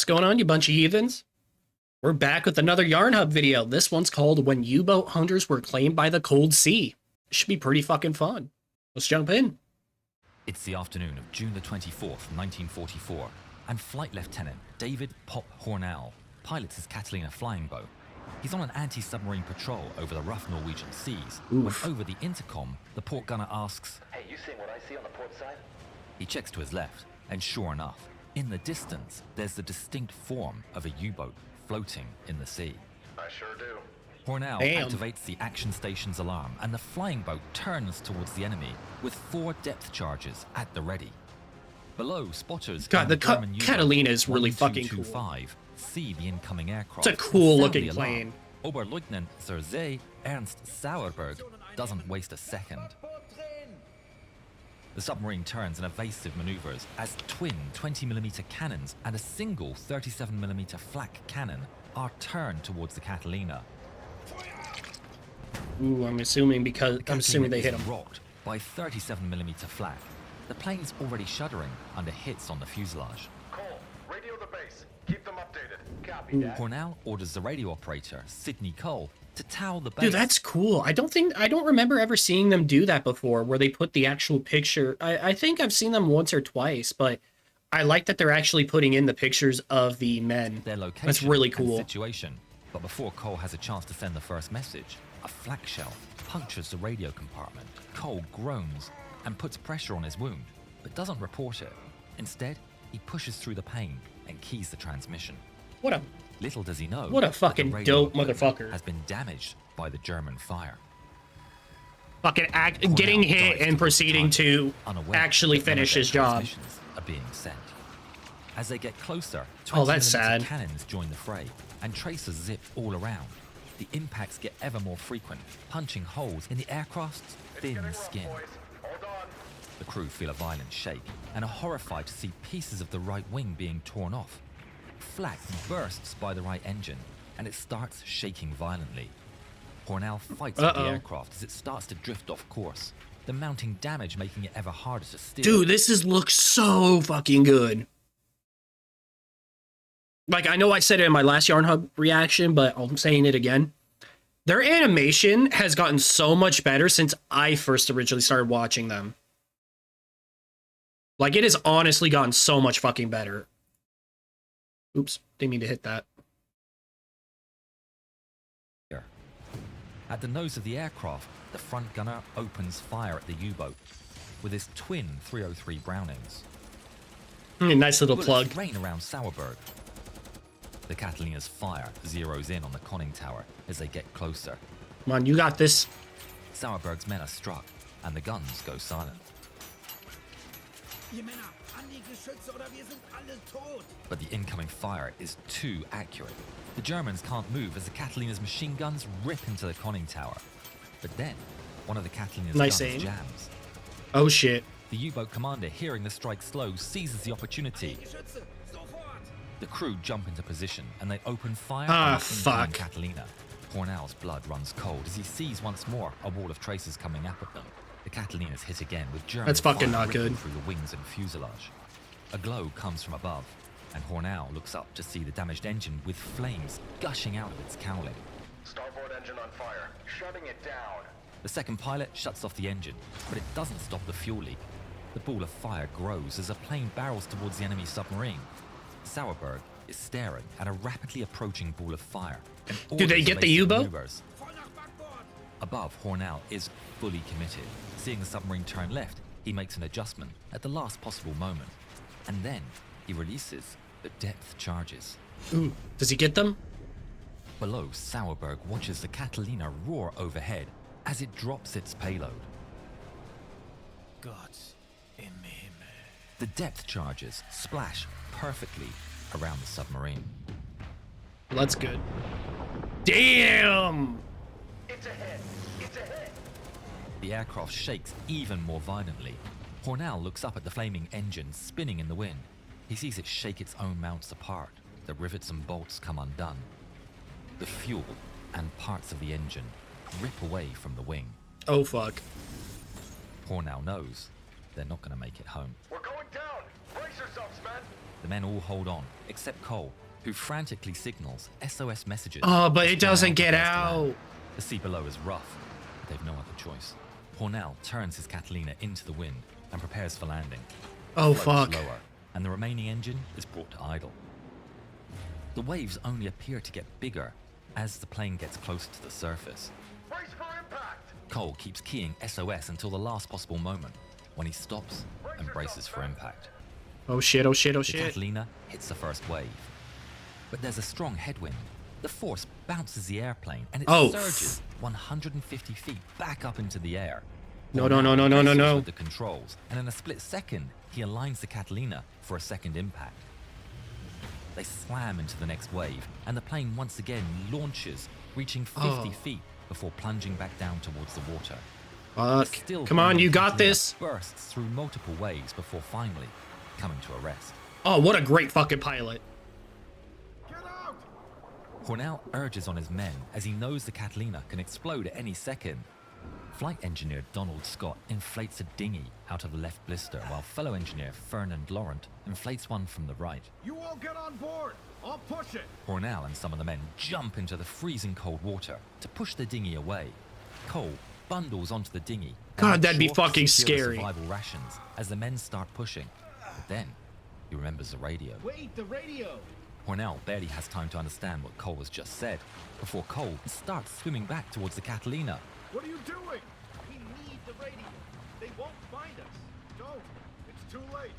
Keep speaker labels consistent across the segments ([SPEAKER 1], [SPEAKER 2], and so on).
[SPEAKER 1] What's going on, you bunch of heathens? We're back with another Yarn Hub video. This one's called When U-Boat Hunters Were Claimed by the Cold Sea. It should be pretty fucking fun. Let's jump in.
[SPEAKER 2] It's the afternoon of June the 24th, 1944, and Flight Lieutenant David Pop Hornell pilots his Catalina flying boat. He's on an anti-submarine patrol over the rough Norwegian seas, when over the intercom, the port gunner asks,
[SPEAKER 3] "Hey, you seeing what I see on the port side?"
[SPEAKER 2] He checks to his left, and sure enough, in the distance, there's the distinct form of a U-boat floating in the sea.
[SPEAKER 3] I sure do.
[SPEAKER 2] Hornell activates the action station's alarm, and the flying boat turns towards the enemy with 4 depth charges at the ready. Below, spotters
[SPEAKER 1] God, the
[SPEAKER 2] German
[SPEAKER 1] Catalina is really fucking cool.
[SPEAKER 2] 1225 see the incoming aircraft.
[SPEAKER 1] It's a cool
[SPEAKER 2] Sound
[SPEAKER 1] looking
[SPEAKER 2] the alarm.
[SPEAKER 1] plane.
[SPEAKER 2] Oberleutnant Sir Zay Ernst Sauerberg doesn't waste a second. The submarine turns in evasive maneuvers as twin 20mm cannons and a single 37mm flak cannon are turned towards the Catalina.
[SPEAKER 1] Ooh, I'm assuming they hit him.
[SPEAKER 2] Rocked by 37mm flak. The plane's already shuddering under hits on the fuselage.
[SPEAKER 3] Cole, radio the base. Keep them updated. Copy that.
[SPEAKER 2] Hornell orders the radio operator, Sidney Cole, to towel the base.
[SPEAKER 1] Dude, that's cool. I don't remember ever seeing them do that before, where they put the actual picture. I think I've seen them once or twice, but I like that they're actually putting in the pictures of the men.
[SPEAKER 2] Their location
[SPEAKER 1] That's really
[SPEAKER 2] and
[SPEAKER 1] cool.
[SPEAKER 2] situation. But before Cole has a chance to send the first message, a flak shell punctures the radio compartment. Cole groans and puts pressure on his wound, but doesn't report it. Instead, he pushes through the pane and keys the transmission.
[SPEAKER 1] What a
[SPEAKER 2] Little does he know,
[SPEAKER 1] What a
[SPEAKER 2] that
[SPEAKER 1] fucking
[SPEAKER 2] the radio
[SPEAKER 1] dope motherfucker.
[SPEAKER 2] has been damaged by the German fire.
[SPEAKER 1] fucking getting
[SPEAKER 2] Hornell
[SPEAKER 1] hit
[SPEAKER 2] dives
[SPEAKER 1] and
[SPEAKER 2] towards
[SPEAKER 1] proceeding
[SPEAKER 2] the
[SPEAKER 1] to
[SPEAKER 2] target, unaware
[SPEAKER 1] actually
[SPEAKER 2] that none of
[SPEAKER 1] finish
[SPEAKER 2] their
[SPEAKER 1] his job.
[SPEAKER 2] transmissions are being sent. As they get closer,
[SPEAKER 1] Oh, that's
[SPEAKER 2] 20mm
[SPEAKER 1] sad.
[SPEAKER 2] cannons join the fray, and tracers zip all around. The impacts get ever more frequent, punching holes in the aircraft's thin skin.
[SPEAKER 3] Boys, hold on.
[SPEAKER 2] The crew feel a violent shake and are horrified to see pieces of the right wing being torn off. Flak bursts by the right engine, and it starts shaking violently. Hornell fights with the aircraft as it starts to drift off course, the mounting damage making it ever harder to steer.
[SPEAKER 1] Dude, this looks so fucking good. Like, I know I said it in my last Yarn Hub reaction, but I'm saying it again. Their animation has gotten so much better since I first originally started watching them. Like, it has honestly gotten so much fucking better. Oops, didn't mean to hit that.
[SPEAKER 2] At the nose of the aircraft, the front gunner opens fire at the U-boat with his twin 303 Brownings.
[SPEAKER 1] Nice little
[SPEAKER 2] Bullets
[SPEAKER 1] plug.
[SPEAKER 2] rain around Sauerberg. The Catalina's fire zeroes in on the conning tower as they get closer.
[SPEAKER 1] Come on, you got this.
[SPEAKER 2] Sauerberg's men are struck, and the guns go silent. But the incoming fire is too accurate. The Germans can't move as the Catalina's machine guns rip into the conning tower. But then, one of the Catalina's
[SPEAKER 1] Nice
[SPEAKER 2] guns
[SPEAKER 1] aim.
[SPEAKER 2] jams.
[SPEAKER 1] Oh shit.
[SPEAKER 2] The U-boat commander, hearing the strike slow, seizes the opportunity. The crew jump into position and they open fire on the incoming
[SPEAKER 1] fuck.
[SPEAKER 2] Catalina. Hornell's blood runs cold as he sees once more a wall of tracers coming up at them. The Catalina's hit again with German
[SPEAKER 1] That's fucking
[SPEAKER 2] fire
[SPEAKER 1] not
[SPEAKER 2] ripping
[SPEAKER 1] good.
[SPEAKER 2] through the wings and fuselage. A glow comes from above, and Hornell looks up to see the damaged engine with flames gushing out of its cowling.
[SPEAKER 3] Starboard engine on fire. Shutting it down.
[SPEAKER 2] The second pilot shuts off the engine, but it doesn't stop the fuel leak. The ball of fire grows as a plane barrels towards the enemy submarine. Sauerberg is staring at a rapidly approaching ball of fire. and
[SPEAKER 1] Do they
[SPEAKER 2] orders
[SPEAKER 1] get the
[SPEAKER 2] evasive
[SPEAKER 1] U-boat?
[SPEAKER 2] maneuvers. Above, Hornell is fully committed. Seeing the submarine turn left, he makes an adjustment at the last possible moment. And then he releases the depth charges.
[SPEAKER 1] Ooh, does he get them?
[SPEAKER 2] Below, Sauerberg watches the Catalina roar overhead as it drops its payload.
[SPEAKER 4] Gott im Himmel.
[SPEAKER 2] The depth charges splash perfectly around the submarine.
[SPEAKER 1] Well, that's good. Damn!
[SPEAKER 3] It's ahead. It's ahead.
[SPEAKER 2] The aircraft shakes even more violently. Hornell looks up at the flaming engine spinning in the wind. He sees it shake its own mounts apart. The rivets and bolts come undone. The fuel and parts of the engine rip away from the wing.
[SPEAKER 1] Oh fuck.
[SPEAKER 2] Hornell knows they're not going to make it home.
[SPEAKER 3] We're going down. Brace yourselves, men.
[SPEAKER 2] The men all hold on, except Cole, who frantically signals SOS messages.
[SPEAKER 1] Oh, but it
[SPEAKER 2] as Hornell
[SPEAKER 1] doesn't get
[SPEAKER 2] prepares to land.
[SPEAKER 1] out.
[SPEAKER 2] The sea below is rough, but they've no other choice. Hornell turns his Catalina into the wind and prepares for landing.
[SPEAKER 1] Oh,
[SPEAKER 2] Floats
[SPEAKER 1] fuck.
[SPEAKER 2] lower, and the remaining engine is brought to idle. The waves only appear to get bigger as the plane gets closer to the surface.
[SPEAKER 3] Brace for impact!
[SPEAKER 2] Cole keeps keying SOS until the last possible moment, when he stops and braces for impact.
[SPEAKER 1] Oh, shit, oh, shit, oh,
[SPEAKER 2] The
[SPEAKER 1] shit.
[SPEAKER 2] Catalina hits the first wave. But there's a strong headwind. The force bounces the airplane and it
[SPEAKER 1] Oh.
[SPEAKER 2] surges 150 feet back up into the air.
[SPEAKER 1] No,
[SPEAKER 2] Hornell
[SPEAKER 1] no, no, no, no, no,
[SPEAKER 2] races
[SPEAKER 1] no.
[SPEAKER 2] with the controls, and in a split second, he aligns the Catalina for a second impact. They slam into the next wave, and the plane once again launches, reaching 50
[SPEAKER 1] Oh.
[SPEAKER 2] feet before plunging back down towards the water.
[SPEAKER 1] Fuck.
[SPEAKER 2] The still
[SPEAKER 1] Come on,
[SPEAKER 2] burning
[SPEAKER 1] you got
[SPEAKER 2] Catalina
[SPEAKER 1] this.
[SPEAKER 2] bursts through multiple waves before finally coming to a rest.
[SPEAKER 1] Oh, what a great fucking pilot.
[SPEAKER 3] Get out!
[SPEAKER 2] Hornell urges on his men as he knows the Catalina can explode at any second. Flight engineer Donald Scott inflates a dinghy out of the left blister, while fellow engineer Fernand Laurent inflates one from the right.
[SPEAKER 3] You all get on board! I'll push it!
[SPEAKER 2] Hornell and some of the men jump into the freezing cold water to push the dinghy away. Cole bundles onto the dinghy. and
[SPEAKER 1] God,
[SPEAKER 2] makes
[SPEAKER 1] that'd be
[SPEAKER 2] sure to
[SPEAKER 1] fucking
[SPEAKER 2] secure the
[SPEAKER 1] scary.
[SPEAKER 2] Survival rations as the men start pushing. But then he remembers the radio.
[SPEAKER 5] Wait, the radio!
[SPEAKER 2] Hornell barely has time to understand what Cole has just said before Cole starts swimming back towards the Catalina.
[SPEAKER 3] What are you doing?
[SPEAKER 5] We need the radio. They won't find us.
[SPEAKER 3] Don't! It's too late!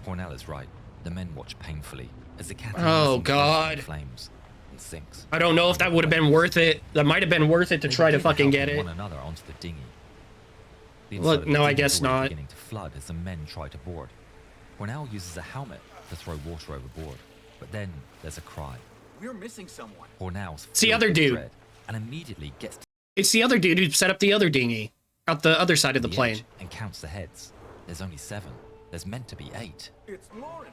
[SPEAKER 2] Hornell is right. The men watch painfully as the Catalina
[SPEAKER 1] Oh,
[SPEAKER 2] sinks closer
[SPEAKER 1] God.
[SPEAKER 2] in flames and sinks.
[SPEAKER 1] I don't know if that would have been worth it. That might have been worth it to
[SPEAKER 2] They
[SPEAKER 1] try to
[SPEAKER 2] begin
[SPEAKER 1] fucking get
[SPEAKER 2] helping
[SPEAKER 1] it.
[SPEAKER 2] one another onto the dinghy. The
[SPEAKER 1] Well,
[SPEAKER 2] inside of the
[SPEAKER 1] no, I
[SPEAKER 2] dinghy
[SPEAKER 1] guess
[SPEAKER 2] is already
[SPEAKER 1] not.
[SPEAKER 2] beginning to flood as the men try to board. Hornell uses a helmet to throw water overboard, but then there's a cry.
[SPEAKER 5] We're missing someone.
[SPEAKER 2] Hornell's
[SPEAKER 1] It's the
[SPEAKER 2] filled
[SPEAKER 1] other
[SPEAKER 2] with
[SPEAKER 1] dude.
[SPEAKER 2] dread and immediately gets to
[SPEAKER 1] It's the other dude who set up the other dinghy out the other side of the
[SPEAKER 2] the
[SPEAKER 1] plane.
[SPEAKER 2] edge and counts the heads. There's only 7. There's meant to be 8.
[SPEAKER 3] It's Laurent!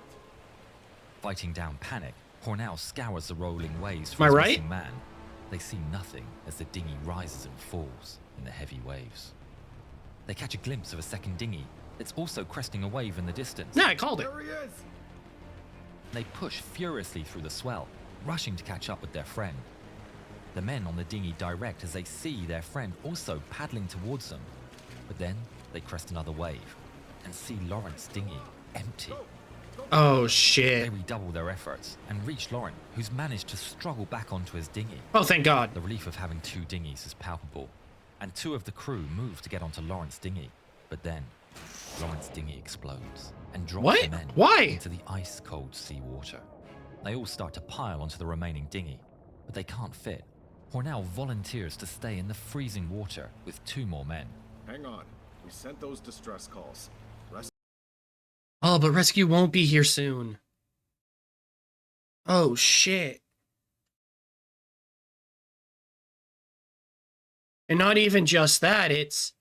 [SPEAKER 2] Fighting down panic, Hornell scours the rolling waves
[SPEAKER 1] Am
[SPEAKER 2] for
[SPEAKER 1] I
[SPEAKER 2] his
[SPEAKER 1] right?
[SPEAKER 2] missing man. They see nothing as the dinghy rises and falls in the heavy waves. They catch a glimpse of a second dinghy that's also cresting a wave in the distance.
[SPEAKER 1] Yeah, I called it.
[SPEAKER 3] There he is!
[SPEAKER 2] They push furiously through the swell, rushing to catch up with their friend. The men on the dinghy direct as they see their friend also paddling towards them. But then they crest another wave and see Laurent's dinghy empty.
[SPEAKER 1] Oh,
[SPEAKER 2] They
[SPEAKER 1] shit.
[SPEAKER 2] redouble their efforts and reach Laurent, who's managed to struggle back onto his dinghy.
[SPEAKER 1] Oh, thank God.
[SPEAKER 2] The relief of having 2 dinghies is palpable, and 2 of the crew move to get onto Laurent's dinghy. But then, Laurent's dinghy explodes and drops
[SPEAKER 1] What?
[SPEAKER 2] the men
[SPEAKER 1] Why?
[SPEAKER 2] into the ice-cold sea water. They all start to pile onto the remaining dinghy, but they can't fit. Hornell volunteers to stay in the freezing water with 2 more men.
[SPEAKER 3] Hang on. We sent those distress calls.
[SPEAKER 1] Oh, but rescue won't be here soon. Oh, shit. And not even just that, it's...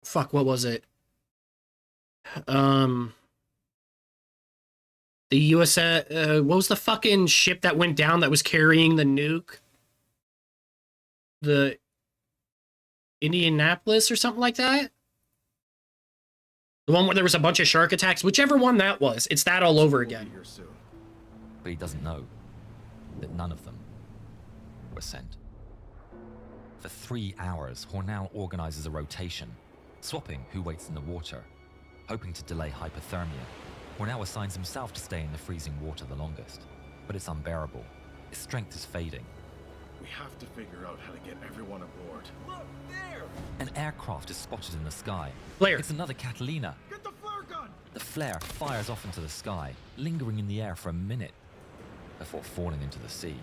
[SPEAKER 1] Fuck, what was it? The USS, what was the fucking ship that went down that was carrying the nuke? The Indianapolis or something like that? The one where there was a bunch of shark attacks? Whichever one that was, it's that all over
[SPEAKER 3] We'll be
[SPEAKER 1] again.
[SPEAKER 3] here soon.
[SPEAKER 2] But he doesn't know that none of them were sent. For 3 hours, Hornell organizes a rotation, swapping who waits in the water, hoping to delay hypothermia. Hornell assigns himself to stay in the freezing water the longest, but it's unbearable. His strength is fading.
[SPEAKER 3] We have to figure out how to get everyone aboard.
[SPEAKER 5] Look, there!
[SPEAKER 2] An aircraft is spotted in the sky.
[SPEAKER 1] Blair.
[SPEAKER 2] It's another Catalina.
[SPEAKER 3] Get the flare gun!
[SPEAKER 2] The flare fires off into the sky, lingering in the air for a minute before falling into the sea.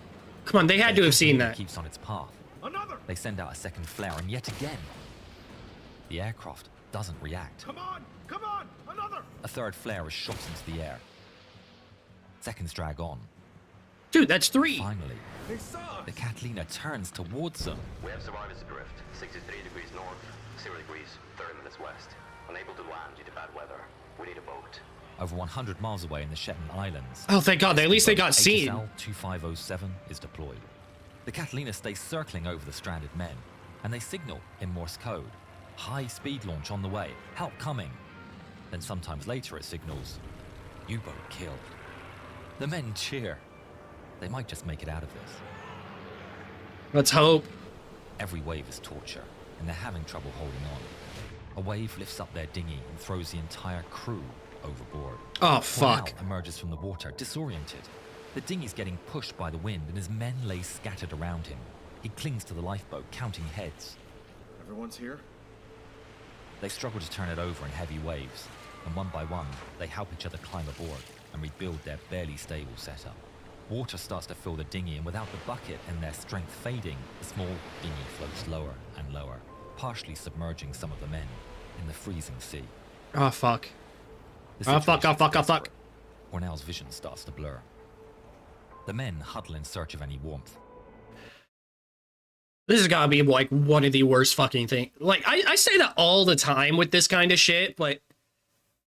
[SPEAKER 1] Come on, they had to have seen
[SPEAKER 2] Catalina
[SPEAKER 1] that.
[SPEAKER 2] keeps on its path.
[SPEAKER 3] Another!
[SPEAKER 2] They send out a second flare, and yet again, the aircraft doesn't react.
[SPEAKER 3] Come on! Come on! Another!
[SPEAKER 2] A third flare is shot into the air. Seconds drag on.
[SPEAKER 1] Dude, that's 3.
[SPEAKER 2] Finally,
[SPEAKER 3] They saw us!
[SPEAKER 2] the Catalina turns towards them.
[SPEAKER 6] We have survived this drift. 63 degrees north, 0 degrees, 30 minutes west. Unable to land due to bad weather. We need a boat.
[SPEAKER 2] Over 100 miles away in the Shetland Islands.
[SPEAKER 1] Oh, thank God. At least they got seen.
[SPEAKER 2] HSL 2507 is deployed. The Catalina stays circling over the stranded men, and they signal in Morse code. High-speed launch on the way, help coming. Then sometimes later it signals, U-boat killed. The men cheer. They might just make it out of this.
[SPEAKER 1] Let's hope.
[SPEAKER 2] Every wave is torture, and they're having trouble holding on. A wave lifts up their dinghy and throws the entire crew overboard.
[SPEAKER 1] Oh, fuck.
[SPEAKER 2] Cornell emerges from the water, disoriented. The dinghy's getting pushed by the wind, and his men lay scattered around him. He clings to the lifeboat, counting heads.
[SPEAKER 5] Everyone's here?
[SPEAKER 2] They struggle to turn it over in heavy waves, and one by one, they help each other climb aboard and rebuild their barely stable setup. Water starts to fill the dinghy, and without the bucket and their strength fading, the small dinghy floats lower and lower, partially submerging some of the men in the freezing sea.
[SPEAKER 1] Oh, fuck.
[SPEAKER 2] The
[SPEAKER 1] Oh, fuck, oh,
[SPEAKER 2] situation's
[SPEAKER 1] fuck, oh, fuck.
[SPEAKER 2] desperate. Cornell's vision starts to blur. The men huddle in search of any warmth.
[SPEAKER 1] This has gotta be, like, one of the worst fucking things. Like, I say that all the time with this kind of shit, but...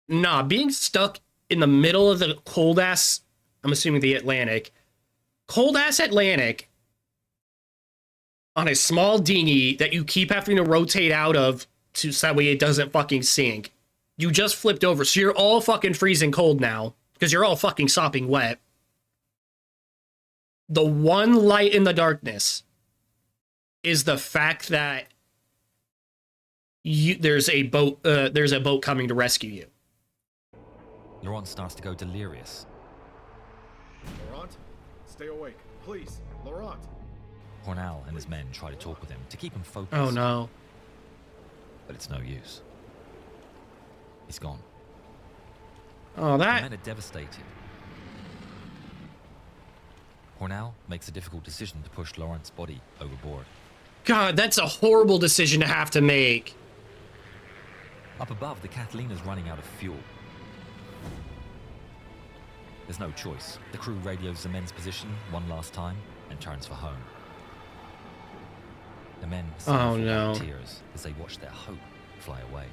[SPEAKER 1] Nah, being stuck in the middle of the cold-ass... I'm assuming the Atlantic. Cold-ass Atlantic... on a small dinghy that you keep having to rotate out of so that way it doesn't fucking sink. You just flipped over, so you're all fucking freezing cold now. Because you're all fucking sopping wet. The one light in the darkness is the fact that there's a boat coming to rescue you.
[SPEAKER 2] Laurent starts to go delirious.
[SPEAKER 5] Laurent? Stay awake. Please. Laurent.
[SPEAKER 2] Cornell and his men try to talk with him to keep him focused.
[SPEAKER 1] Oh no.
[SPEAKER 2] But it's no use. He's gone.
[SPEAKER 1] Oh,
[SPEAKER 2] The
[SPEAKER 1] that...
[SPEAKER 2] men are devastated. Cornell makes a difficult decision to push Laurent's body overboard.
[SPEAKER 1] God, that's a horrible decision to have to make.
[SPEAKER 2] Up above, the Catalina's running out of fuel. There's no choice. The crew radios the men's position one last time and turns for home. The men
[SPEAKER 1] Oh, no.
[SPEAKER 2] tears as they watch their hope fly away.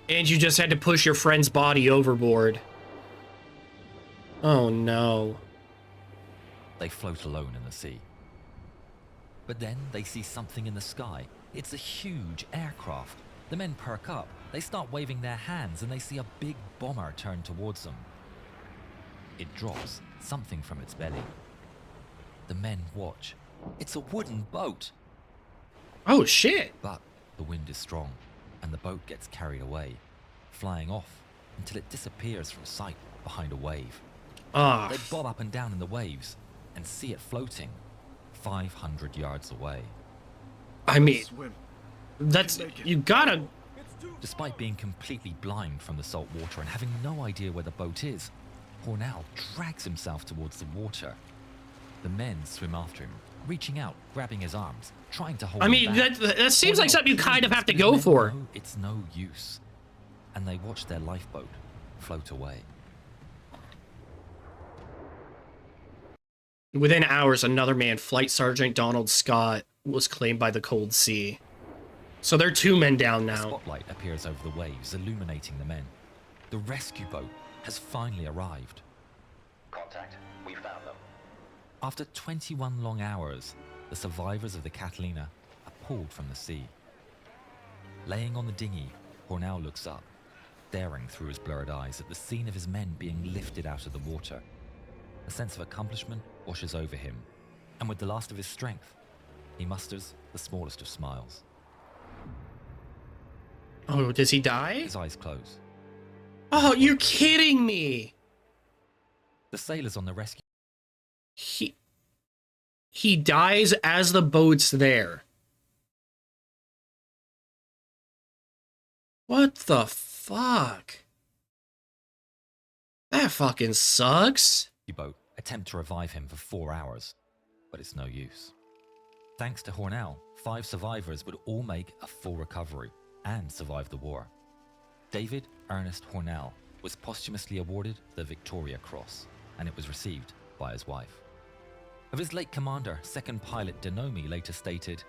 [SPEAKER 1] And you just had to push your friend's body overboard. Oh no.
[SPEAKER 2] They float alone in the sea. But then they see something in the sky. It's a huge aircraft. The men perk up. They start waving their hands and they see a big bomber turn towards them. It drops something from its belly. The men watch. It's a wooden boat.
[SPEAKER 1] Oh shit.
[SPEAKER 2] But the wind is strong and the boat gets carried away, flying off until it disappears from sight behind a wave.
[SPEAKER 1] Ah.
[SPEAKER 2] They bob up and down in the waves and see it floating 500 yards away.
[SPEAKER 1] I mean,
[SPEAKER 5] Swim.
[SPEAKER 1] that's... You gotta...
[SPEAKER 2] Despite being completely blind from the salt water and having no idea where the boat is, Cornell drags himself towards the water. The men swim after him, reaching out, grabbing his arms, trying to hold
[SPEAKER 1] I
[SPEAKER 2] him
[SPEAKER 1] mean,
[SPEAKER 2] back.
[SPEAKER 1] that seems like
[SPEAKER 2] Cornell
[SPEAKER 1] something you kind of
[SPEAKER 2] pleads,
[SPEAKER 1] have to
[SPEAKER 2] but
[SPEAKER 1] go
[SPEAKER 2] the men
[SPEAKER 1] for.
[SPEAKER 2] know it's no use, and they watch their lifeboat float away.
[SPEAKER 1] Within hours, another man, Flight Sergeant Donald Scott, was claimed by the cold sea. So there are 2 men down
[SPEAKER 2] A
[SPEAKER 1] now.
[SPEAKER 2] spotlight appears over the waves, illuminating the men. The rescue boat has finally arrived.
[SPEAKER 6] Contact. We found them.
[SPEAKER 2] After 21 long hours, the survivors of the Catalina are pulled from the sea. Laying on the dinghy, Cornell looks up, staring through his blurred eyes at the scene of his men being lifted out of the water. A sense of accomplishment washes over him, and with the last of his strength, he musters the smallest of smiles.
[SPEAKER 1] Oh, does he die?
[SPEAKER 2] His eyes close.
[SPEAKER 1] Oh, you're kidding me.
[SPEAKER 2] The sailors on the rescue
[SPEAKER 1] He dies as the boat's there. What the fuck? That fucking sucks.
[SPEAKER 2] boat attempt to revive him for 4 hours, but it's no use. Thanks to Hornell, 5 survivors would all make a full recovery and survive the war. David Ernest Hornell was posthumously awarded the Victoria Cross, and it was received by his wife. Of his late commander, second pilot Denomi later stated,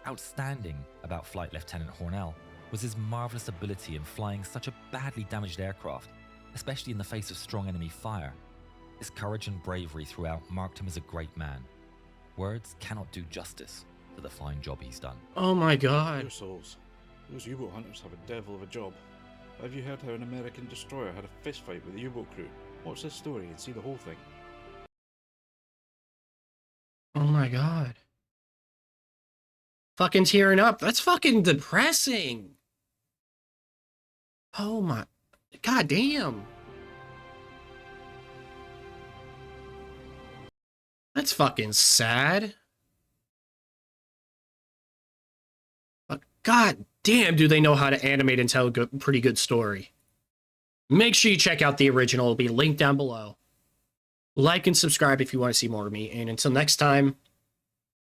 [SPEAKER 2] "Outstanding about Flight Lieutenant Hornell was his marvelous ability in flying such a badly damaged aircraft, especially in the face of strong enemy fire. His courage and bravery throughout marked him as a great man. Words cannot do justice to the fine job he's done.
[SPEAKER 1] Oh my god.
[SPEAKER 4] Poor souls. Those U-boat hunters have a devil of a job. Have you heard how an American destroyer had a fist fight with the U-boat crew? Watch this story and see the whole thing.
[SPEAKER 1] Oh my god. Fucking tearing up. That's fucking depressing. Oh my god damn. That's fucking sad. But god damn, do they know how to animate and tell a pretty good story. Make sure you check out the original. It'll be linked down below. Like and subscribe if you want to see more of me. And until next time,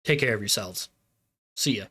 [SPEAKER 1] take care of yourselves. See ya.